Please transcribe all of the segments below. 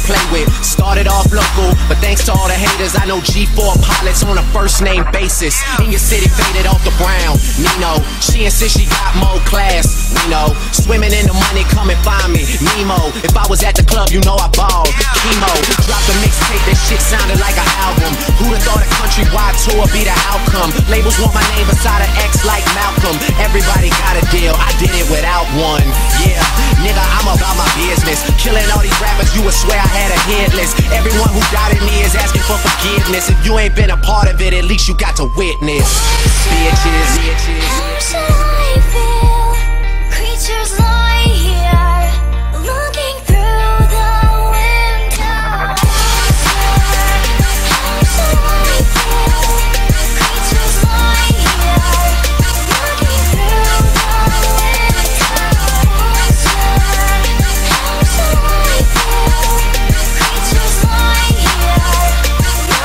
play with. Started off local, but thanks to all the haters, I know G4 pilots on a first name basis. In your city, faded off the brown. Nino, she insists she got more class. Nino, swimming in the money, come and find me. Nemo, if I was at the club, you know I balled. Chemo, dropped a mixtape, that shit sounded like an album. Who'da thought a countrywide tour be the outcome? Labels want my name beside an X like Malcolm. Everybody got a deal, I did it without one. Yeah, nigga, I'm about my business. Killing all these rappers, you would swear I had a hit list. Everyone who doubted me is asking for forgiveness. If you ain't been a part of it, at least you got to witness. Bitches, bitches. How shall I feel? Creatures lie here, looking through the window. How shall I feel? Creatures lie here, looking through the window. How shall I feel? Creatures lie here, looking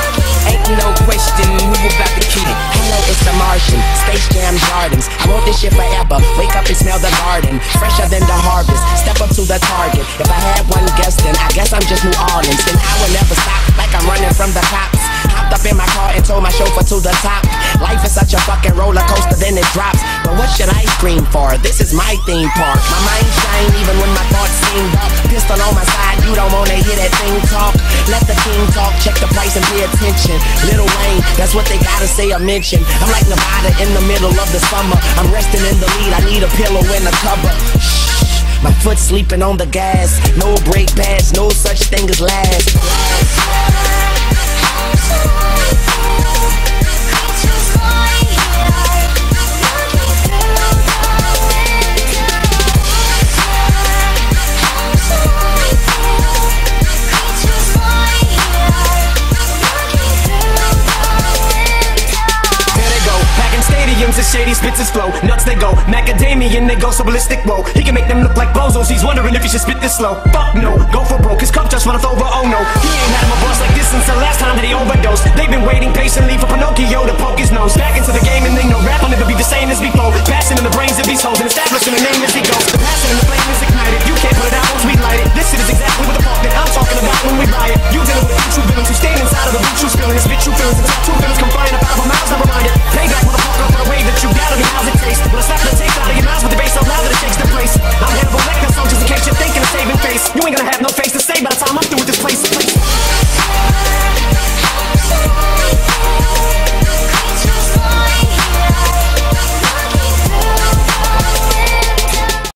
Ain't no question who about to kill it. Hello, it's the Martian, Space Jam Gardens. I want this shit forever, wake up and smell the garden. Fresher than the harvest, step up to the target. If I had one guess, then I guess I'm just New Orleans. Then I will never stop, like I'm running from the cops. Hopped up in my car and told my chauffeur to the top. Life is such a fucking roller coaster, then it drops. But what should I scream for? This is my theme park. My mind shine even when my thoughts seem dark. Pistol on my side, you don't wanna hear that thing talk. Let the king talk, check the price and pay attention. Lil Wayne, that's what they gotta say or mention. I'm like Nevada in the middle of the summer. I'm resting in the lead, I need a pillow in the cover. Shh, my foot sleeping on the gas. No break pads, no such thing as last. How shall I feel? Creatures lie here, looking through the window. How shall I feel? Creatures lie here, looking through the window. There they go, packing stadiums as Shady spits his flow. Nuts they go, macadamian they go so ballistic, whoa. He can make them look like bozos, he's wondering if he should spit this slow. Fuck no, go for broke, his cup just runneth over, oh no. He ain't had him a boss like this since the last time that he overdosed. They've been waiting patiently for Pinocchio to poke his nose. Back into the game and they know rap will never be the same as before. Passing in the brains of these hoes and establishing a name as he goes. The passion and the flame is ignited, you can't put it out once we light it. This shit is exactly what the fuck that I'm talking about when we buy it. You dealing with true villains who stand inside of the boot you spilling. This bitch you feelings until two villains come